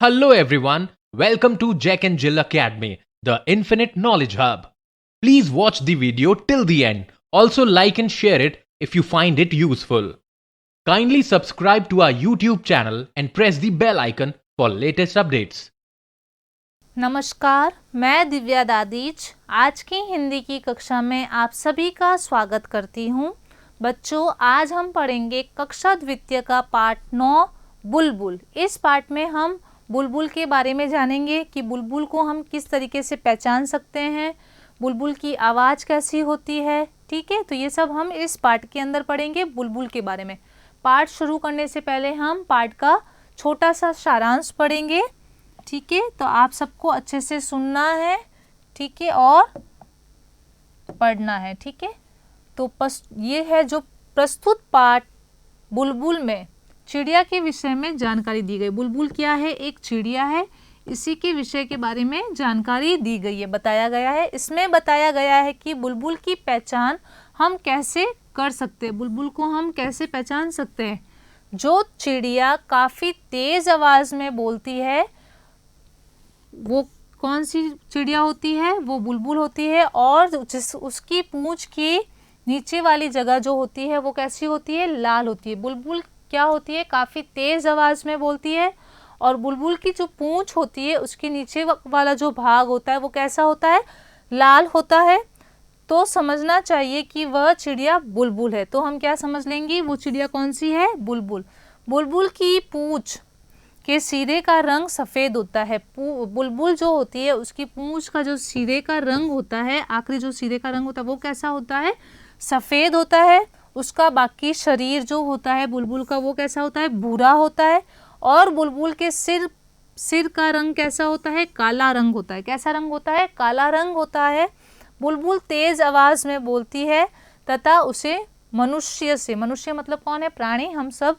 Hello everyone, welcome to Jack and Jill Academy, the Infinite Knowledge Hub. Please watch the video till the end. Also like and share it if you find it useful. Kindly subscribe to our YouTube channel and press the bell icon for latest updates. नमस्कार, मैं दिव्या दादीच आज की हिंदी की कक्षा में आप सभी का स्वागत करती हूँ। बच्चों, आज हम पढ़ेंगे कक्षा द्वितीय का पाठ 9 बुलबुल। इस पाठ में हम बुलबुल के बारे में जानेंगे कि बुलबुल को हम किस तरीके से पहचान सकते हैं, बुलबुल की आवाज़ कैसी होती है। ठीक है, तो ये सब हम इस पाठ के अंदर पढ़ेंगे बुलबुल के बारे में। पाठ शुरू करने से पहले हम पाठ का छोटा सा सारांश पढ़ेंगे। ठीक है, तो आप सबको अच्छे से सुनना है, ठीक है, और पढ़ना है। ठीक है, तो ये है जो प्रस्तुत पाठ बुलबुल में चिड़िया के विषय में जानकारी दी गई। बुलबुल क्या है? एक चिड़िया है, इसी के विषय के बारे में जानकारी दी गई है, बताया गया है। इसमें बताया गया है कि बुलबुल की पहचान हम कैसे कर सकते हैं, बुलबुल को हम कैसे पहचान सकते हैं। जो चिड़िया काफ़ी तेज़ आवाज़ में बोलती है वो कौन सी चिड़िया होती है? वो बुलबुल होती है। और उसकी पूंछ की नीचे वाली जगह जो होती है वो कैसी होती है? लाल होती है। बुलबुल क्या होती है? काफ़ी तेज़ आवाज़ में बोलती है। और बुलबुल की जो पूंछ होती है उसके नीचे वाला जो भाग होता है वो कैसा होता है? लाल होता है। तो समझना चाहिए कि वह चिड़िया बुलबुल है। तो हम क्या समझ लेंगे? वो चिड़िया कौन सी है? बुलबुल। बुलबुल की पूंछ के सिरे का रंग सफ़ेद होता है। बुलबुल जो होती है उसकी पूंछ का जो सिरे का रंग होता है, आखिरी जो सिरे का रंग होता है वो कैसा होता है? सफ़ेद होता है। उसका बाकी शरीर जो होता है बुलबुल का वो कैसा होता है? भूरा होता है। और बुलबुल के सिर का रंग कैसा होता है? काला रंग होता है। कैसा रंग होता है? काला रंग होता है। बुलबुल तेज़ आवाज़ में बोलती है तथा उसे मनुष्य मतलब कौन है? प्राणी। हम सब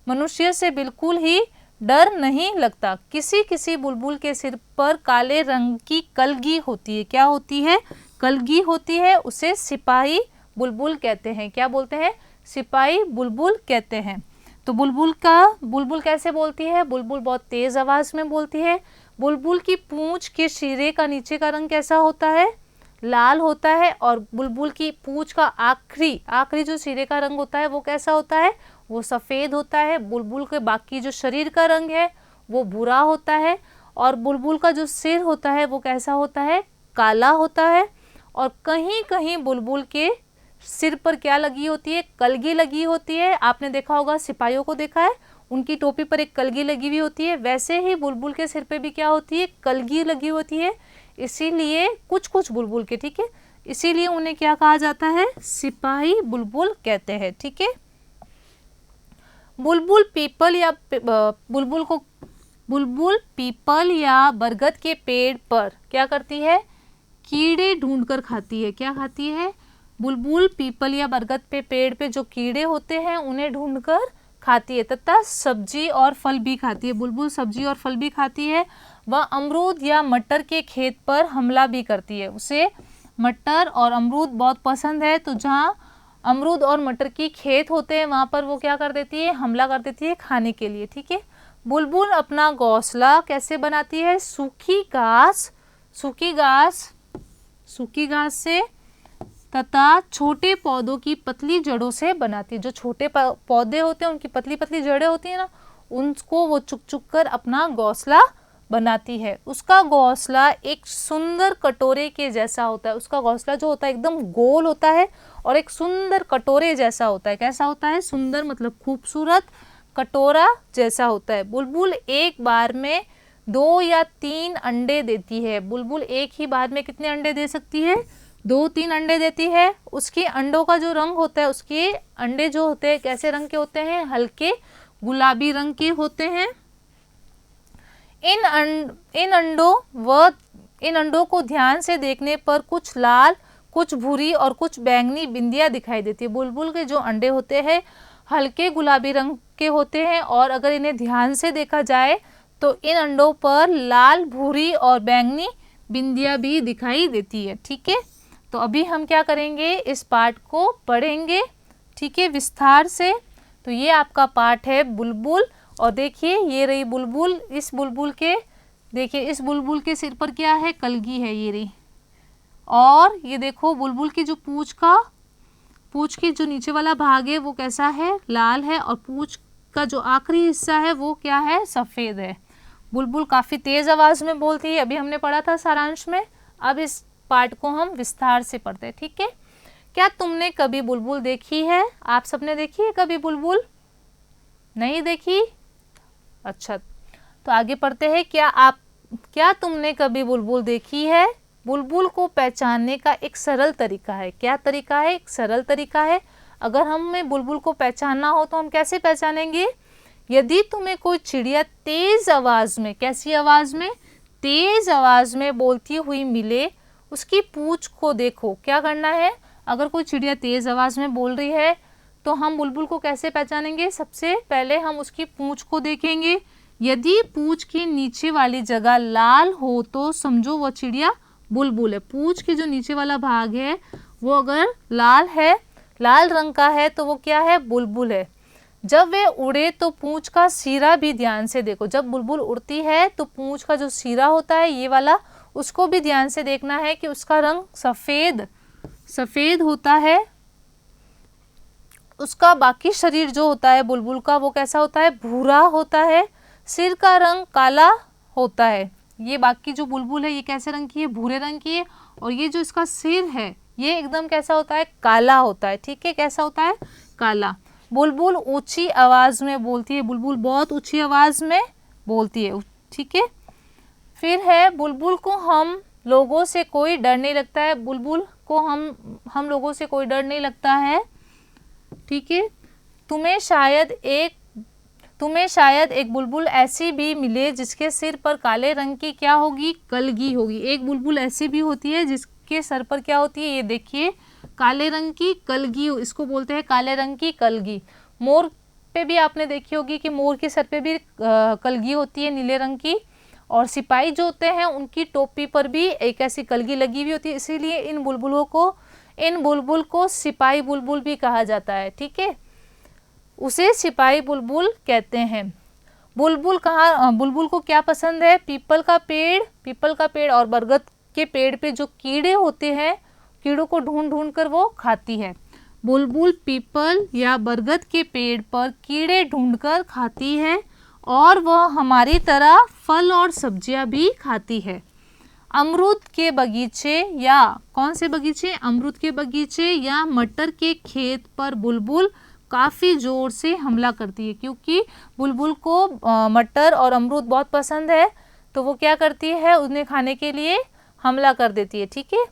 मनुष्य से बिल्कुल ही डर नहीं लगता। किसी बुलबुल के सिर पर काले रंग की कलगी होती है। क्या होती है? कलगी होती है। उसे सिपाही बुलबुल कहते हैं। क्या बोलते हैं? सिपाही बुलबुल कहते हैं। तो बुलबुल कैसे बोलती है? बुलबुल बहुत तेज़ आवाज़ में बोलती है। बुलबुल की पूंछ के सिरे का नीचे का रंग कैसा होता है? लाल होता है। और बुलबुल की पूंछ का आखिरी जो सिरे का रंग होता है वो कैसा होता है? वो सफ़ेद होता है। बुलबुल के बाकी जो शरीर का रंग है वो भूरा होता है। और बुलबुल का जो सिर होता है वो कैसा होता है? काला होता है। और कहीं कहीं बुलबुल के सिर पर क्या लगी होती है? कलगी लगी होती है। आपने देखा होगा, सिपाहियों को देखा है, उनकी टोपी पर एक कलगी लगी हुई होती है। वैसे ही बुलबुल के सिर पे भी क्या होती है? कलगी लगी होती है। इसीलिए कुछ बुलबुल के, ठीक है, इसीलिए उन्हें क्या कहा जाता है? सिपाही बुलबुल कहते हैं। ठीक है, बुलबुल पीपल या बरगद के पेड़ पर क्या करती है? कीड़े ढूंढकर खाती है। क्या खाती है? बुलबुल पीपल या बरगद पे पेड़ पे जो कीड़े होते हैं उन्हें ढूंढकर खाती है तथा सब्जी और फल भी खाती है। बुलबुल सब्जी और फल भी खाती है। वह अमरूद या मटर के खेत पर हमला भी करती है। उसे मटर और अमरूद बहुत पसंद है, तो जहाँ अमरूद और मटर की खेत होते हैं वहाँ पर वो क्या कर देती है? हमला कर देती है खाने के लिए। ठीक है, बुलबुल अपना घोंसला कैसे बनाती है? सूखी घास से तथा छोटे पौधों की पतली जड़ों से बनाती है। जो छोटे पौधे होते हैं उनकी पतली पतली जड़ें होती है ना, उनको वो चुक कर अपना घोंसला बनाती है। उसका घोंसला एक सुंदर कटोरे के जैसा होता है। उसका घोंसला जो होता है एकदम गोल होता है और एक सुंदर कटोरे जैसा होता है। कैसा होता है? सुंदर मतलब खूबसूरत, कटोरा जैसा होता है। बुलबुल एक बार में 2 या 3 अंडे देती है। बुलबुल एक ही बार में कितने अंडे दे सकती है? 2-3 अंडे देती है। उसके अंडों का जो रंग होता है, उसके अंडे जो होते हैं कैसे रंग के होते हैं? हल्के गुलाबी रंग के होते हैं। इन अंडों को ध्यान से देखने पर कुछ लाल, कुछ भूरी और कुछ बैंगनी बिंदियां दिखाई देती है। बुलबुल के जो अंडे होते हैं हल्के गुलाबी रंग के होते हैं और अगर इन्हें ध्यान से देखा जाए तो इन अंडों पर लाल, भूरी और बैंगनी बिंदियां भी दिखाई देती है। ठीक है, तो अभी हम क्या करेंगे? इस पाठ को पढ़ेंगे, ठीक है, विस्तार से। तो ये आपका पाठ है बुलबुल और देखिए ये रही बुलबुल, इस बुलबुल के देखिए इस बुलबुल के सिर पर क्या है, कलगी है ये रही। और ये देखो बुलबुल की जो पूंछ की जो नीचे वाला भाग है वो कैसा है, लाल है, और पूंछ का जो आखिरी हिस्सा है वो क्या है, सफ़ेद है। बुलबुल काफ़ी तेज़ आवाज़ में बोलती है, अभी हमने पढ़ा था सारांश में। अब इस पार्ट को हम विस्तार से पढ़ते हैं, ठीक है। क्या तुमने कभी बुलबुल देखी है? आप सबने देखी है कभी बुलबुल? नहीं देखी? अच्छा, तो आगे पढ़ते हैं। क्या तुमने कभी बुलबुल देखी है? बुलबुल को पहचानने का एक सरल तरीका है। क्या तरीका है? एक सरल तरीका है। अगर हमें बुलबुल को पहचानना हो तो हम कैसे पहचानेंगे? यदि तुम्हें कोई चिड़िया तेज आवाज में, कैसी आवाज में, तेज आवाज में बोलती हुई मिले, उसकी पूंछ को देखो। क्या करना है? अगर कोई चिड़िया तेज आवाज में बोल रही है तो हम बुलबुल को कैसे पहचानेंगे? सबसे पहले हम उसकी पूंछ को देखेंगे। यदि पूंछ की नीचे वाली जगह लाल हो तो समझो वो चिड़िया बुलबुल है। पूंछ के जो नीचे वाला भाग है वो अगर लाल है, लाल रंग का है, तो वो क्या है, बुलबुल है। जब वे उड़े तो पूंछ का सिरा भी ध्यान से देखो। जब बुलबुल उड़ती है तो पूंछ का जो सिरा होता है ये वाला, उसको भी ध्यान से देखना है कि उसका रंग सफ़ेद होता है। उसका बाकी शरीर जो होता है बुलबुल का वो कैसा होता है, भूरा होता है। सिर का रंग काला होता है। ये बाकी जो बुलबुल है ये कैसे रंग की है, भूरे रंग की है। और ये जो इसका सिर है ये एकदम कैसा होता है, काला होता है, ठीक है। कैसा होता है, काला। बुलबुल ऊंची आवाज में बोलती है। बुलबुल बहुत ऊंची आवाज में बोलती है, ठीक है। फिर है बुलबुल को हम लोगों से कोई डर नहीं लगता है। बुलबुल को हम लोगों से कोई डर नहीं लगता है, ठीक है। तुम्हें शायद एक बुलबुल ऐसी भी मिले जिसके सिर पर काले रंग की क्या होगी, कलगी होगी। एक बुलबुल ऐसी भी होती है जिसके सर पर क्या होती है, ये देखिए काले रंग की कलगी, इसको बोलते हैं काले रंग की कलगी। मोर पे भी आपने देखी होगी कि मोर के सर पे भी कलगी होती है नीले रंग की। और सिपाही जो होते हैं उनकी टोपी पर भी एक ऐसी कलगी लगी हुई होती है, इसीलिए इन बुलबुल को सिपाही बुलबुल भी कहा जाता है, ठीक है। उसे सिपाही बुलबुल कहते हैं। बुलबुल को क्या पसंद है, पीपल का पेड़ और बरगद के पेड़ पे जो कीड़े होते हैं, कीड़ों को ढूंढ कर वो खाती है। बुलबुल पीपल या बरगद के पेड़ पर कीड़े ढूंढकर खाती है और वह हमारी तरह फल और सब्जियां भी खाती है। अमरूद के बगीचे या कौन से बगीचे, अमरूद के बगीचे या मटर के खेत पर बुलबुल काफ़ी ज़ोर से हमला करती है। क्योंकि बुलबुल को मटर और अमरूद बहुत पसंद है, तो वो क्या करती है, उन्हें खाने के लिए हमला कर देती है, ठीक है।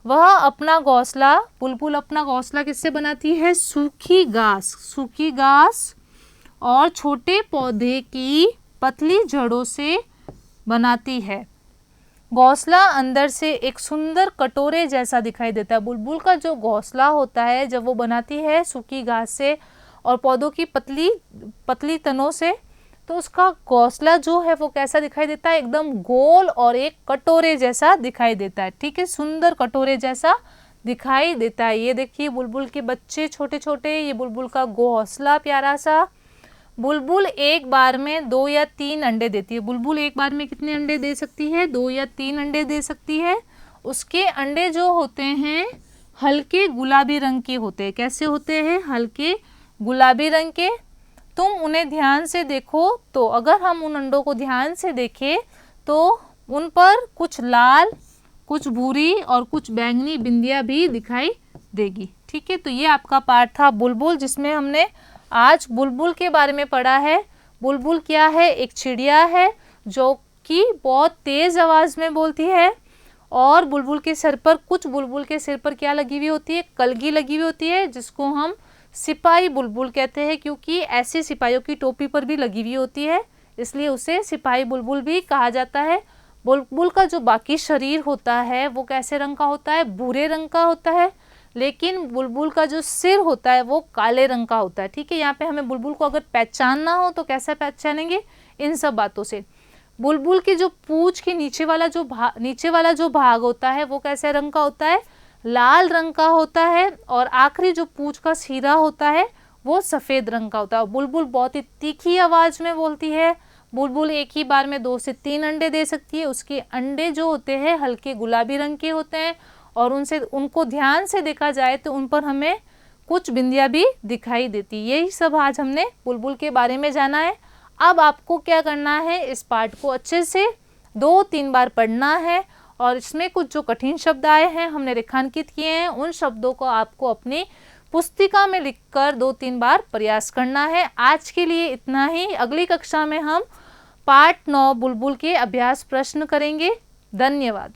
बुलबुल अपना घोंसला किससे बनाती है, सूखी घास और छोटे पौधे की पतली जड़ों से बनाती है। घोंसला अंदर से एक सुंदर कटोरे जैसा दिखाई देता है। बुलबुल का जो घोंसला होता है जब वो बनाती है सूखी घास से और पौधों की पतली तनों से, तो उसका घोंसला जो है वो कैसा दिखाई देता है, एकदम गोल और एक कटोरे जैसा दिखाई देता है, ठीक है। सुंदर कटोरे जैसा दिखाई देता है। ये देखिए बुलबुल के बच्चे छोटे छोटे, ये बुलबुल का घोंसला प्यारा सा। बुलबुल एक बार में 2 या 3 अंडे देती है। बुलबुल एक बार में कितने अंडे दे सकती है, 2 या 3 अंडे दे सकती है। उसके अंडे जो होते हैं हल्के गुलाबी रंग के होते हैं। कैसे होते हैं, हल्के गुलाबी रंग के। तुम उन्हें ध्यान से देखो तो अगर हम उन अंडों को ध्यान से देखें तो उन पर कुछ लाल, कुछ भूरी और कुछ बैंगनी बिंदियां भी दिखाई देगी, ठीक है। तो ये आपका पाठ था बुलबुल, जिसमें हमने आज बुलबुल के बारे में पढ़ा है। बुलबुल क्या है, एक चिड़िया है जो कि बहुत तेज़ आवाज़ में बोलती है। और बुलबुल के सिर पर क्या लगी हुई होती है, कलगी लगी हुई होती है, जिसको हम सिपाही बुलबुल कहते हैं। क्योंकि ऐसे सिपाहियों की टोपी पर भी लगी हुई होती है, इसलिए उसे सिपाही बुलबुल भी कहा जाता है। बुलबुल का जो बाकी शरीर होता है वो कैसे रंग का होता है, भूरे रंग का होता है। लेकिन बुलबुल का जो सिर होता है वो काले रंग का होता है, ठीक है। यहाँ पे हमें बुलबुल को अगर पहचानना हो तो कैसे पहचानेंगे, इन सब बातों से। बुलबुल की जो पूंछ के नीचे वाला जो भाग होता है वो कैसे रंग का होता है, लाल रंग का होता है। और आखिरी जो पूंछ का सिरा होता है वो सफ़ेद रंग का होता है। बुलबुल बहुत ही तीखी आवाज़ में बोलती है। बुलबुल एक ही बार में 2 से 3 अंडे दे सकती है। उसके अंडे जो होते हैं हल्के गुलाबी रंग के होते हैं और उनको ध्यान से देखा जाए तो उन पर हमें कुछ बिंदियां भी दिखाई देती। यही सब आज हमने बुलबुल के बारे में जाना है। अब आपको क्या करना है, इस पाठ को अच्छे से 2-3 बार पढ़ना है और इसमें कुछ जो कठिन शब्द आए हैं हमने रेखांकित किए हैं, उन शब्दों को आपको अपनी पुस्तिका में लिखकर 2-3 बार प्रयास करना है। आज के लिए इतना ही। अगली कक्षा में हम पाठ 9 बुलबुल के अभ्यास प्रश्न करेंगे। धन्यवाद।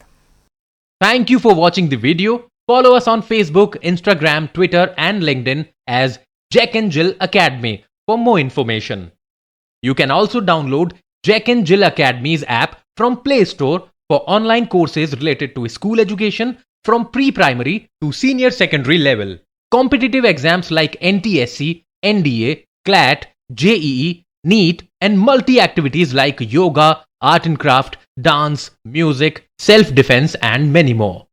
Thank you for watching the video. Follow us on Facebook, Instagram, Twitter, and LinkedIn as Jack and Jill Academy for more information. You can also download Jack and Jill Academy's app from Play Store for online courses related to school education from pre-primary to senior secondary level. Competitive exams like NTSC, NDA, CLAT, JEE, NEET, and multi-activities like yoga, art and craft, dance, music, self-defense, and many more.